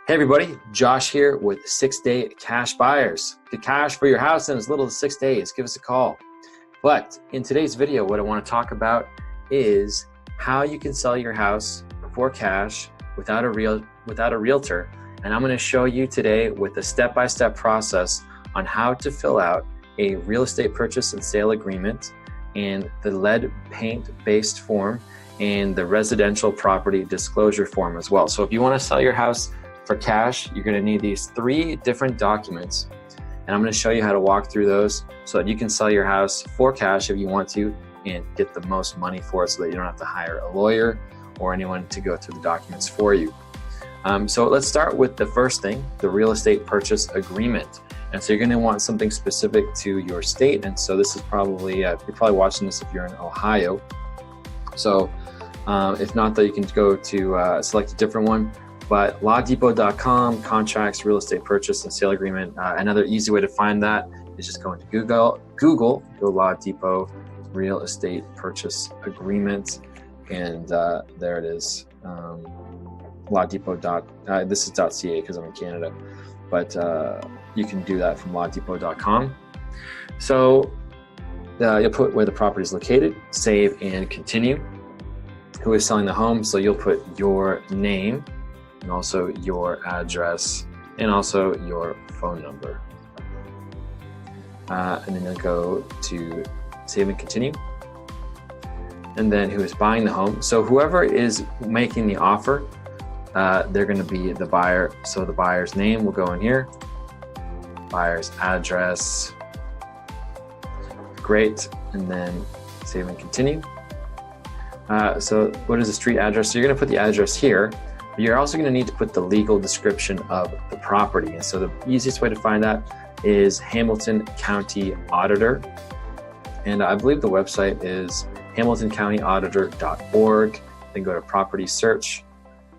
Hey everybody, Josh here with 6-Day Cash Buyers. Get cash for your house in as little as 6 days. Give us a call. But in today's video, what I want to talk about is how you can sell your house for cash without a realtor. And I'm going to show you today with a step-by-step process on how to fill out a real estate purchase and sale agreement and the lead paint based form and the residential property disclosure form as well. So if you want to sell your house for cash, you're going to need these 3 different documents, and I'm going to show you how to walk through those so that you can sell your house for cash if you want to and get the most money for it so that you don't have to hire a lawyer or anyone to go through the documents for you. So let's start with the first thing, the real estate purchase agreement. And so you're going to want something specific to your state, and so this is probably, you're probably watching this if you're in Ohio. So if not, though, you can go to select a different one. But lawdepot.com, contracts, real estate purchase and sale agreement. Another easy way to find that is just going to Google, go Law Depot, real estate purchase agreement, and there it is. Law Depot. This is .ca because I'm in Canada, but you can do that from lawdepot.com. So you'll put where the property is located, save and continue. Who is selling the home? So you'll put your name, and also your address, and also your phone number. And then you'll go to save and continue. And then who is buying the home. So whoever is making the offer, they're gonna be the buyer. So the buyer's name will go in here, buyer's address, great, and then save and continue. So what is the street address? So you're gonna put the address here. You're also going to need to put the legal description of the property. And so the easiest way to find that is Hamilton County Auditor. And I believe the website is hamiltoncountyauditor.org. Then go to property search.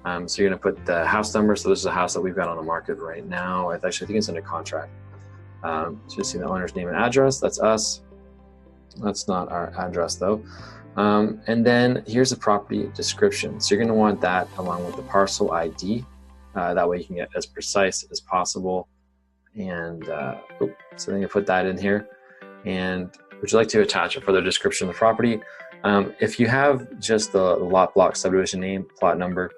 So you're going to put the house number. So this is a house that we've got on the market right now. I think it's under contract. So you see the owner's name and address. That's us. That's not our address though. And then here's the property description. So you're going to want that along with the parcel ID. That way you can get as precise as possible. And so then you put that in here. And would you like to attach a further description of the property? If you have just the lot, block, subdivision name, plot number,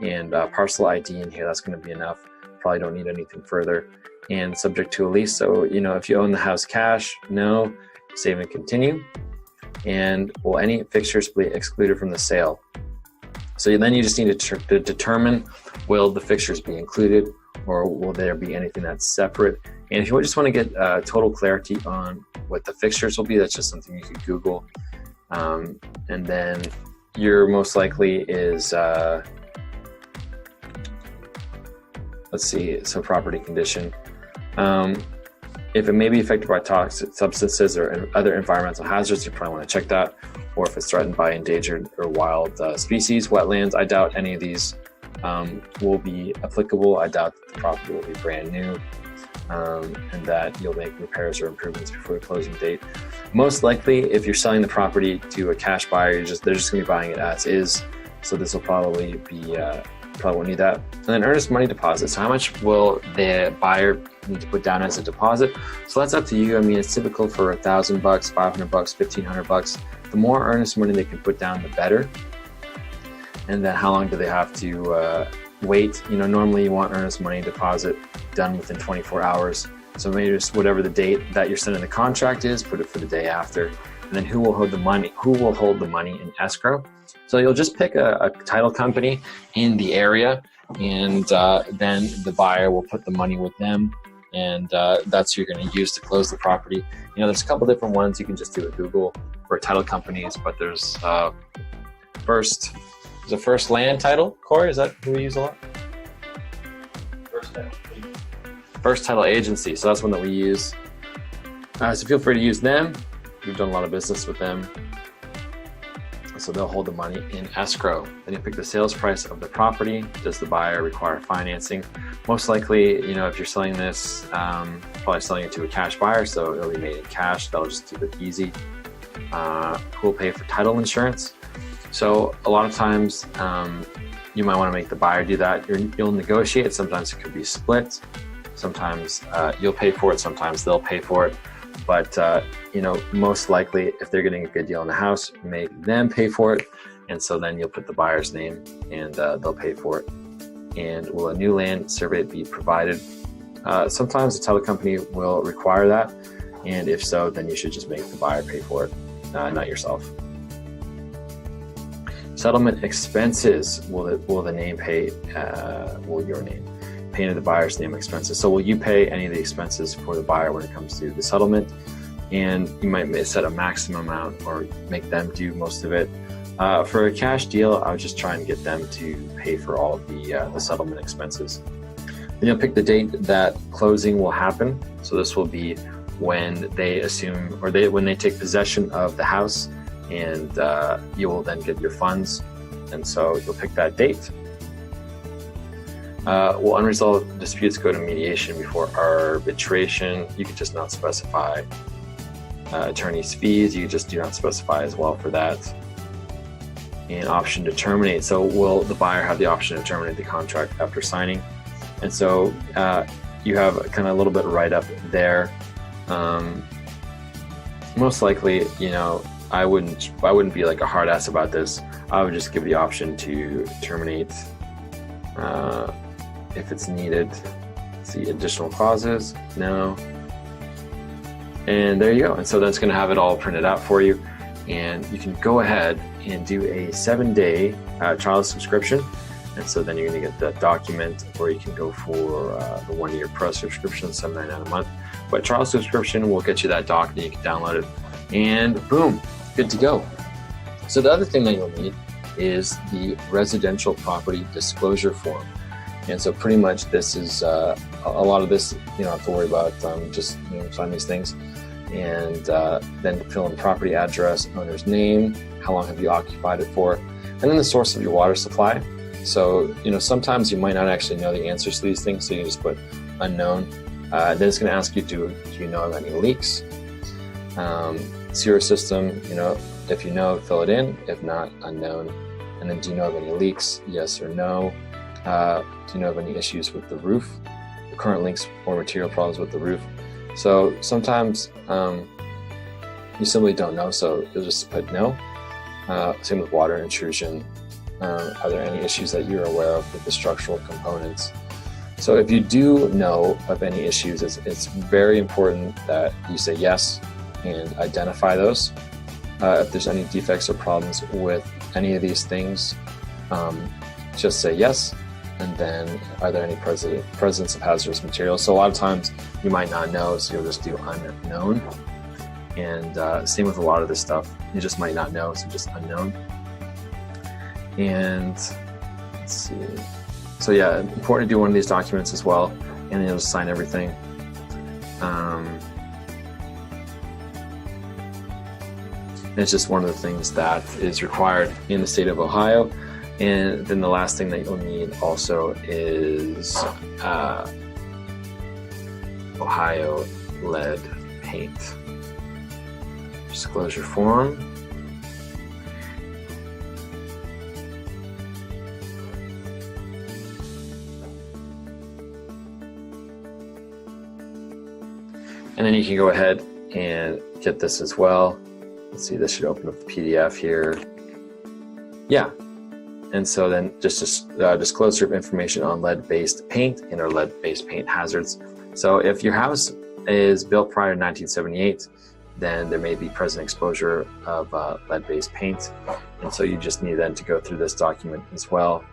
and parcel ID in here, that's going to be enough. Probably don't need anything further. And subject to a lease. So, if you own the house cash, no, save and continue. And will any fixtures be excluded from the sale? So then you just need to determine, will the fixtures be included or will there be anything that's separate? And if you just want to get total clarity on what the fixtures will be, that's just something you could Google. And then your most likely is, let's see, so property condition. If it may be affected by toxic substances or other environmental hazards, you probably want to check that. Or if it's threatened by endangered or wild species, wetlands, I doubt any of these will be applicable. I doubt that the property will be brand new and that you'll make repairs or improvements before the closing date. Most likely, if you're selling the property to a cash buyer, they're just going to be buying it as is. So this will probably be, probably won't need that. And then earnest money deposit. So how much will the buyer need to put down as a deposit? So that's up to you. I mean, it's typical for $1,000, $500, $1,500. The more earnest money they can put down, the better. And then how long do they have to wait? Normally you want earnest money deposit done within 24 hours. So maybe just whatever the date that you're sending the contract is, put it for the day after. And then who will hold the money? Who will hold the money in escrow? So you'll just pick a title company in the area, and then the buyer will put the money with them, and that's who you're going to use to close the property. There's a couple different ones you can just do at Google for title companies, but there's First Land Title. Corey, is that who we use a lot? First Title Agency. So that's one that we use. So feel free to use them. We've done a lot of business with them. So they'll hold the money in escrow. Then you pick the sales price of the property. Does the buyer require financing? Most likely, if you're selling this, probably selling it to a cash buyer, so it'll be made in cash. That'll just keep it easy. Who will pay for title insurance? So a lot of times, you might want to make the buyer do that. You'll negotiate. Sometimes it could be split. Sometimes you'll pay for it. Sometimes they'll pay for it. But most likely, if they're getting a good deal on the house, make them pay for it. And so then you'll put the buyer's name, and they'll pay for it. And will a new land survey be provided? Sometimes the title company will require that. And if so, then you should just make the buyer pay for it, not yourself. Settlement expenses. Will the name pay? Will your name pay into the buyer's name expenses? So will you pay any of the expenses for the buyer when it comes to the settlement? And you might set a maximum amount or make them do most of it. For a cash deal, I would just try and get them to pay for all of the settlement expenses. Then you'll pick the date that closing will happen. So this will be when they assume, or when they take possession of the house, and you will then get your funds. And so you'll pick that date. Will unresolved disputes go to mediation before arbitration? You could just not specify attorney's fees. You just do not specify as well for that. And option to terminate. So will the buyer have the option to terminate the contract after signing? And so you have kind of a little bit right up there. Most likely, I wouldn't be like a hard ass about this. I would just give the option to terminate if it's needed. See additional clauses, no. And there you go. And so that's going to have it all printed out for you. And you can go ahead and do a 7-day trial subscription. And so then you're going to get that document, or you can go for the 1-year pro subscription, $7.99 a month. But trial subscription will get you that doc, and you can download it, and boom, good to go. So the other thing that you'll need is the residential property disclosure form. And so pretty much this is a lot of this, you don't have to worry about, just sign these things. And then fill in property address, owner's name, how long have you occupied it for, and then the source of your water supply. So, sometimes you might not actually know the answers to these things, so you just put unknown. Then it's going to ask you, do you know of any leaks? Sewer system, if you know, fill it in. If not, unknown. And then do you know of any leaks? Yes or no. Do you know of any issues with the roof? Current leaks or material problems with the roof. So sometimes you simply don't know, so you'll just put no. Same with water intrusion. Are there any issues that you're aware of with the structural components? So if you do know of any issues, it's very important that you say yes and identify those. If there's any defects or problems with any of these things, just say yes. And then, are there any presence of hazardous materials? So a lot of times you might not know, so you'll just do unknown. And same with a lot of this stuff, you just might not know, so just unknown. And let's see. So yeah, important to do one of these documents as well, and then you'll just sign everything. It's just one of the things that is required in the state of Ohio. And then the last thing that you'll need also is Ohio lead paint disclosure form. And then you can go ahead and get this as well. Let's see, this should open up the PDF here. Yeah. And so then just disclosure of information on lead-based paint and or lead-based paint hazards. So if your house is built prior to 1978, then there may be present exposure of lead-based paint. And so you just need then to go through this document as well.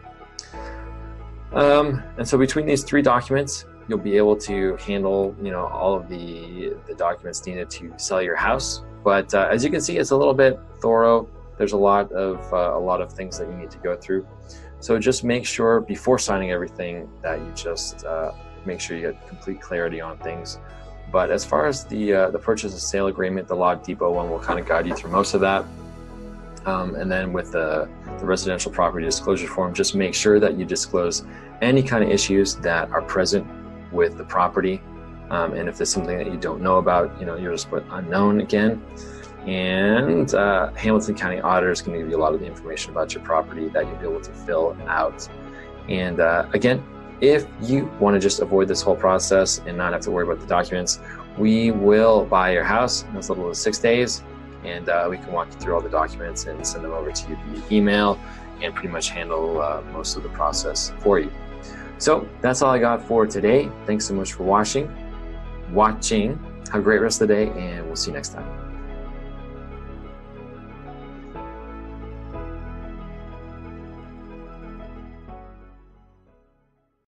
And so between these three documents, you'll be able to handle, all of the documents needed to sell your house. But as you can see, it's a little bit thorough. There's a lot of things that you need to go through. So just make sure before signing everything that you just make sure you get complete clarity on things. But as far as the purchase and sale agreement, the Log Depot one will kind of guide you through most of that. And then with the residential property disclosure form, just make sure that you disclose any kind of issues that are present with the property. And if there's something that you don't know about, you'll just put unknown again. And Hamilton County Auditor is going to give you a lot of the information about your property that you'll be able to fill out. And again, if you want to just avoid this whole process and not have to worry about the documents, we will buy your house in as little as 6 days, and we can walk you through all the documents and send them over to you via email and pretty much handle most of the process for you. So that's all I got for today. Thanks so much for watching. Have a great rest of the day, and we'll see you next time.